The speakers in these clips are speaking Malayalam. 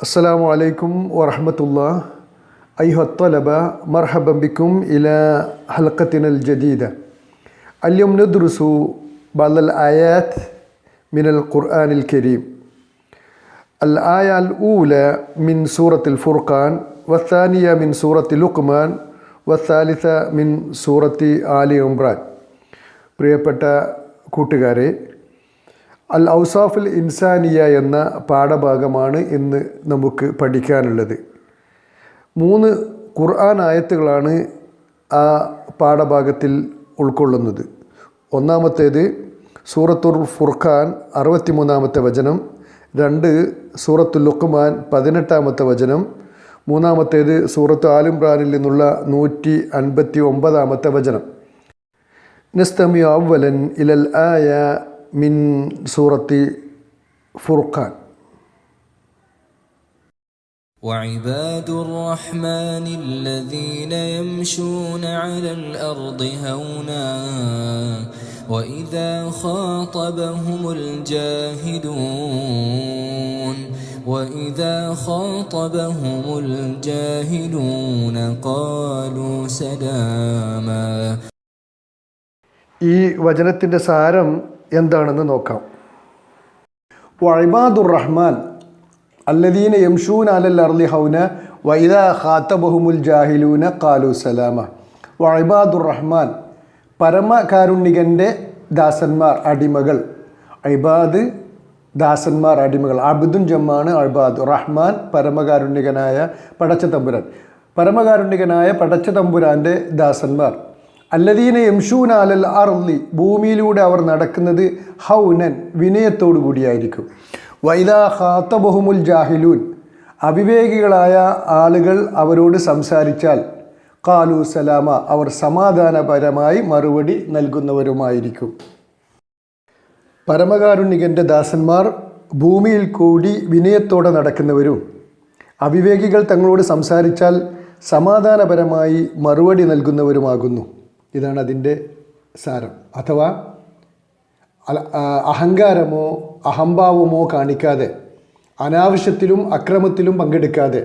السلام عليكم ورحمة الله أيها الطلبة، مرحبا بكم إلى حلقتنا الجديدة. اليوم ندرس بعض الآيات من القرآن الكريم. الآية الأولى من سورة الفرقان، والثانية من سورة لقمان، والثالثة من سورة آل عمران. പ്രിയപ്പെട്ട കൂട്ടുകാരെ, അൽ ഔസാഫുൽ ഇൻസാനിയ എന്ന പാഠഭാഗമാണ് ഇന്ന് നമുക്ക് പഠിക്കാനുള്ളത്. 3 ഖുർആൻ ആയത്തുകളാണ് ആ പാഠഭാഗത്തിൽ ഉൾക്കൊള്ളുന്നത്. ഒന്നാമത്തേത് സൂറത്തുൽ ഫുർഖാൻ 63-ാമത്തെ വചനം, 2 സൂറത്തുൽ ലുഖ്മാൻ 18-ാമത്തെ വചനം, മൂന്നാമത്തേത് സൂറത്ത് ആൽ ഇംറാനിൽ നിന്നുള്ള 159-ാമത്തെ വചനം. നസ്തമിഉ അവ്വലൻ ഇലൽ ആയ من سورة فرقان. وعباد الرحمن الذين يمشون على الأرض هونا وإذا خاطبهم الجاهلون قالوا سلاما. ഈ വചനത്തിൻ്റെ സാരം എന്താണെന്ന് നോക്കാം. വഇബാദുർ റഹ്മാൻ അല്ലദീന യംശൂന അലൽ അർളി ഹൗന വഇദാ ഖാതബഹുമുൽ ജാഹിലൂന ഖാലു സലാമ. വഇബാദുർ റഹ്മാൻ, പരമകാരുണികൻ്റെ ദാസന്മാർ, അടിമകൾ. ഇബാദ് ദാസന്മാർ, അടിമകൾ. അബ്ദുൻ ജമ്മാണ് ഇബാദ്. റഹ്മാൻ പരമകാരുണികനായ പടച്ചതമ്പുരാൻ. പരമകാരുണികനായ പടച്ചതമ്പുരാൻ്റെ ദാസന്മാർ. അല്ലദീന യംശൂന അലൽ അർളി, ഭൂമിയിലൂടെ അവർ നടക്കുന്നത് ഹൗനൻ, വിനയത്തോടു കൂടിയായിരിക്കും. വൈദാ ഖാതബഹുമുൽ ജാഹിലൂൻ, അവിവേകികളായ ആളുകൾ അവരോട് സംസാരിച്ചാൽ ഖാലു സലാമ, അവർ സമാധാനപരമായി മറുപടി നൽകുന്നവരുമായിരിക്കും. പരമകാരുണികൻ്റെ ദാസന്മാർ ഭൂമിയിൽ കൂടി വിനയത്തോടെ നടക്കുന്നവരും അവിവേകികൾ തങ്ങളോട് സംസാരിച്ചാൽ സമാധാനപരമായി മറുപടി നൽകുന്നവരുമാകുന്നു. ഇതാണ് അതിൻ്റെ സാരം. അഥവാ അഹങ്കാരമോ അഹംഭാവമോ കാണിക്കാതെ, അനാവശ്യത്തിലും അക്രമത്തിലും പങ്കെടുക്കാതെ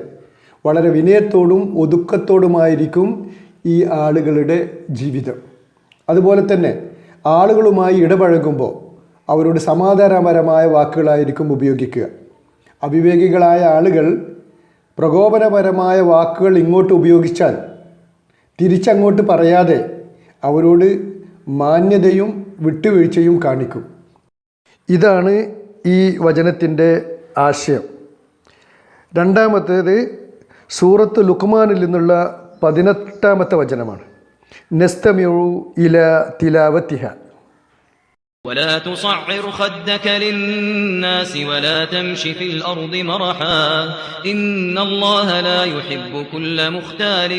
വളരെ വിനയത്തോടും ഒതുക്കത്തോടുമായിരിക്കും ഈ ആളുകളുടെ ജീവിതം. അതുപോലെ തന്നെ ആളുകളുമായി ഇടപഴകുമ്പോൾ അവരോട് സമാധാനപരമായ വാക്കുകളായിരിക്കും ഉപയോഗിക്കുക. അവിവേകികളായ ആളുകൾ പ്രകോപനപരമായ വാക്കുകൾ ഇങ്ങോട്ട് ഉപയോഗിച്ചാൽ തിരിച്ചങ്ങോട്ട് പറയാതെ അവരോട് മാന്യതയും വിട്ടുവീഴ്ചയും കാണിക്കും. ഇതാണ് ഈ വചനത്തിൻ്റെ ആശയം. രണ്ടാമത്തേത് സൂറത്ത് ലുഖ്മാനിൽ നിന്നുള്ള 18-ാമത്തെ വചനമാണ്. നസ്തമിഉ ഇലാ തിലാവതിഹ. ولا تصعر خدك للناس ولا تمش في الأرض مرحا إن الله لا يحب كل مختال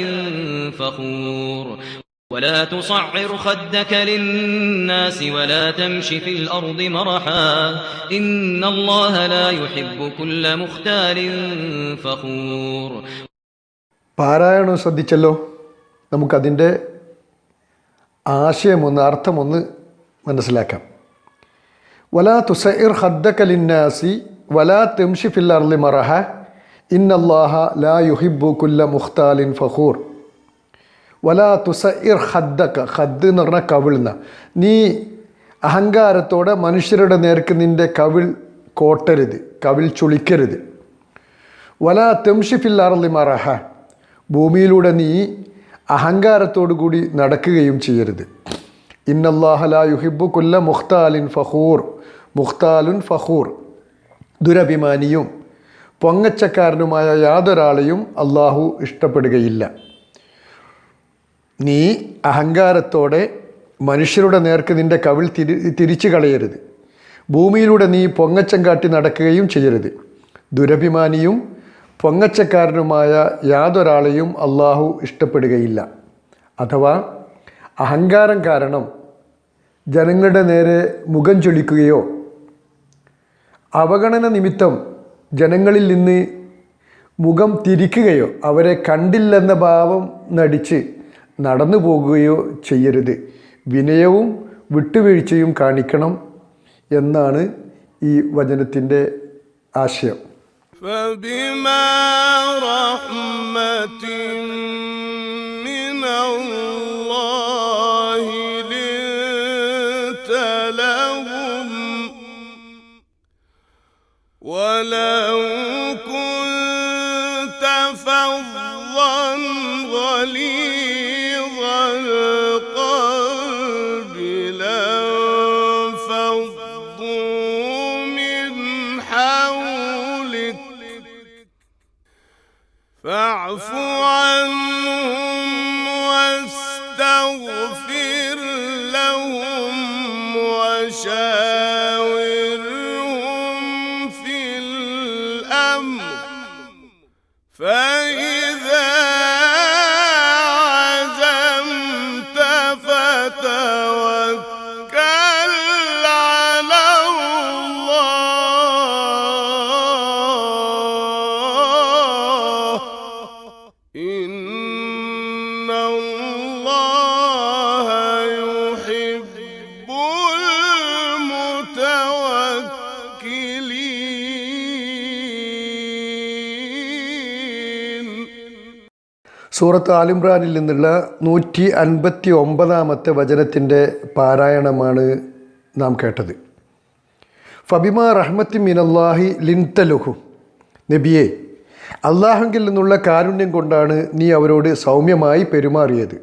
فخور. ولا تصعر خدك للناس ولا تمش في الأرض مرحا إن الله لا يحب كل مختال فخور. പാരായണം ശ്രദ്ധിച്ചല്ലോ. നമുക്കതിൻ്റെ ആശയമൊന്ന്, അർത്ഥമൊന്ന് മനസ്സിലാക്കാം. വലാ തുസഇർ ഖദ്ദക ലിന്നാസി വലാ തംശി ഫിൽ അർളി മറഹ ഇന്നല്ലാഹ ലാ യുഹിബ്ബു കുല്ല മുഖ്താലിൻ ഫഖൂർ. വലാ തുസഇർ ഖദ്ദക, ഖദ് എന്ന് പറഞ്ഞാൽ കവിൾന്ന. നീ അഹങ്കാരത്തോടെ മനുഷ്യരുടെ നേർക്ക് നിൻ്റെ കവിൾ കോട്ടരുത്, കവിൾ ചുളിക്കരുത്. വലാ തംശി ഫിൽ അർളി മറഹ, ഭൂമിയിലൂടെ നീ അഹങ്കാരത്തോടു കൂടി നടക്കുകയും ചെയ്യരുത്. ഇന്നല്ലാഹ ലാ യുഹിബ്ബു കുല്ല മുഖ്താലിൻ ഫഖൂർ. മുഖ്താലുൻ ഫഖൂർ, ദുരഭിമാനിയും പൊങ്ങച്ചക്കാരനുമായ യാതൊരാളെയും അള്ളാഹു ഇഷ്ടപ്പെടുകയില്ല. നീ അഹങ്കാരത്തോടെ മനുഷ്യരുടെ നേർക്ക് നിൻ്റെ കവിൾ തിരിച്ചു കളയരുത്. ഭൂമിയിലൂടെ നീ പൊങ്ങച്ചം കാട്ടി നടക്കുകയും ചെയ്യരുത്. ദുരഭിമാനിയും പൊങ്ങച്ചക്കാരനുമായ യാതൊരാളെയും അള്ളാഹു ഇഷ്ടപ്പെടുകയില്ല. അഥവാ അഹങ്കാരം കാരണം ജനങ്ങളുടെ നേരെ മുഖം ചൊളിക്കുകയോ അവഗണന നിമിത്തം ജനങ്ങളിൽ നിന്ന് മുഖം തിരിക്കുകയോ അവരെ കണ്ടില്ലെന്ന ഭാവം നടിച്ച് നടന്നു പോകുകയോ ചെയ്യരുത്. വിനയവും വിട്ടുവീഴ്ചയും കാണിക്കണം എന്നാണ് ഈ വചനത്തിൻ്റെ ആശയം. فبما رحمة من الله لنت لهم ولو كنت فظا غليظ القلب لانفضوا من حولك فاعف عنهم واستغفر لهم وشاورهم في الأمر فإذا عزمت فتوكل على الله إن الله يحب المتوكلين. സൂറത്ത് ആലിംറാനിൽ നിന്നുള്ള 159 വചനത്തിൻ്റെ പാരായണമാണ് നാം കേട്ടത്. ഫബിമാ റഹ്മത്തി മിനല്ലാഹി ലിൻതലുഹു, നബിയെ, അള്ളാഹുങ്കിൽ നിന്നുള്ള കാരുണ്യം കൊണ്ടാണ് നീ അവരോട് സൗമ്യമായി പെരുമാറിയത്.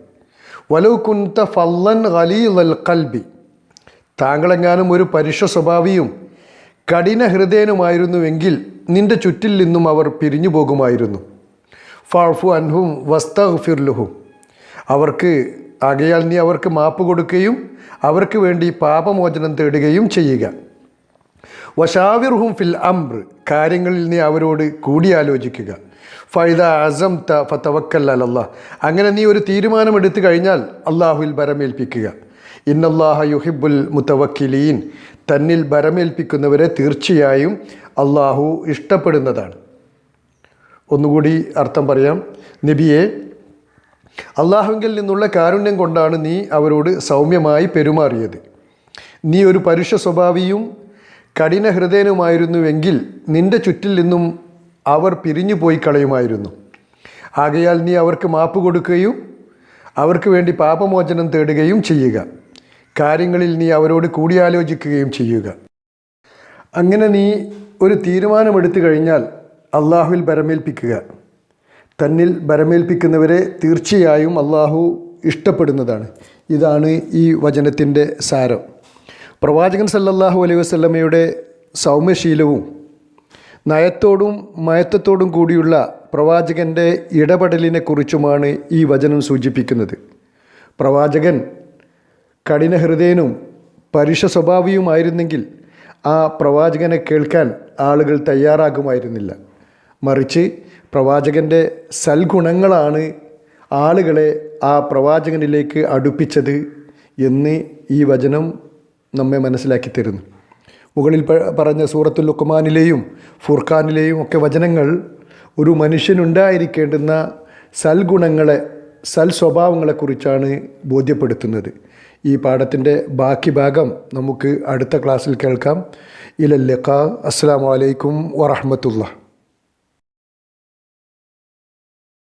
വലൗ കുൻത ഫല്ലൻ ഖലീലൽ ഖൽബി, താങ്കളെങ്ങാനും ഒരു പരുഷ സ്വഭാവിയും കഠിന ഹൃദയനുമായിരുന്നുവെങ്കിൽ നിന്റെ ചുറ്റിൽ നിന്നും അവർ പിരിഞ്ഞു പോകുമായിരുന്നു. ഫഅഫു അൻഹും വസ്തഗ്ഫിർ ലഹും, ആകയാൽ നീ അവർക്ക് മാപ്പ് കൊടുക്കുകയും അവർക്ക് വേണ്ടി പാപമോചനം തേടുകയും ചെയ്യുക. വശാവിർഹും ഫിൽ അംർ, കാര്യങ്ങളിൽ നീ അവരോട് കൂടിയാലോചിക്കുക. ഫൈദാ അസംത ഫതവക്കൽ അലല്ലാഹ്, അങ്ങനെ നീ ഒരു തീരുമാനമെടുത്തു കഴിഞ്ഞാൽ അള്ളാഹുവിൽ ബരമേൽപ്പിക്കുക. ഇന്നല്ലാഹ യുഹിബ്ബുൽ മുതവക്കിലീൻ, തന്നിൽ ബരമേൽപ്പിക്കുന്നവരെ തീർച്ചയായും അള്ളാഹു ഇഷ്ടപ്പെടുന്നതാണ്. ഒന്നുകൂടി അർത്ഥം പറയാം. നബിയെ, അള്ളാഹുവിൽ നിന്നുള്ള കാരുണ്യം കൊണ്ടാണ് നീ അവരോട് സൗമ്യമായി പെരുമാറിയത്. നീ ഒരു പരുഷ സ്വഭാവിയും കഠിന ഹൃദയനുമായിരുന്നുവെങ്കിൽ നിന്റെ ചുറ്റിൽ നിന്നും അവർ പിരിഞ്ഞു പോയി കളയുമായിരുന്നു. ആകയാൽ നീ അവർക്ക് മാപ്പ് കൊടുക്കുകയും അവർക്ക് വേണ്ടി പാപമോചനം തേടുകയും ചെയ്യുക. കാര്യങ്ങളിൽ നീ അവരോട് കൂടിയാലോചിക്കുകയും ചെയ്യുക. അങ്ങനെ നീ ഒരു തീരുമാനമെടുത്തു കഴിഞ്ഞാൽ അള്ളാഹുവിൽ ബരമേൽപ്പിക്കുക. തന്നിൽ ബരമേൽപ്പിക്കുന്നവരെ തീർച്ചയായും അള്ളാഹു ഇഷ്ടപ്പെടുന്നതാണ്. ഇതാണ് ഈ വചനത്തിൻ്റെ സാരം. പ്രവാചകൻ സല്ലല്ലാഹു അലൈഹി വസല്ലമയുടെ സൗമ്യശീലവും നയത്തോടും മയത്തത്തോടും കൂടിയുള്ള പ്രവാചകൻ്റെ ഇടപെടലിനെക്കുറിച്ചുമാണ് ഈ വചനം സൂചിപ്പിക്കുന്നത്. പ്രവാചകൻ കഠിനഹൃദയനും പരുഷ സ്വഭാവിയുമായിരുന്നെങ്കിൽ ആ പ്രവാചകനെ കേൾക്കാൻ ആളുകൾ തയ്യാറാകുമായിരുന്നില്ല. മറിച്ച് പ്രവാചകൻ്റെ സൽഗുണങ്ങളാണ് ആളുകളെ ആ പ്രവാചകനിലേക്ക് അടുപ്പിച്ചത് എന്ന് ഈ വചനം നമ്മെ മനസ്സിലാക്കി തരുന്നു. മുകളിൽ പറഞ്ഞ സൂറത്തുൽ ലുഖ്മാനിലെയും ഫുർഖാനിലെയും ഒക്കെ വചനങ്ങൾ ഒരു മനുഷ്യനുണ്ടായിരിക്കേണ്ടുന്ന സൽഗുണങ്ങളെ, സൽ സ്വഭാവങ്ങളെക്കുറിച്ചാണ് ബോധ്യപ്പെടുത്തുന്നത്. ഈ പാഠത്തിൻ്റെ ബാക്കി ഭാഗം നമുക്ക് അടുത്ത ക്ലാസ്സിൽ കേൾക്കാം. ഇലൽ ലിഖാ. അസ്സലാമു അലൈക്കും വറഹ്മത്തുള്ളാഹി.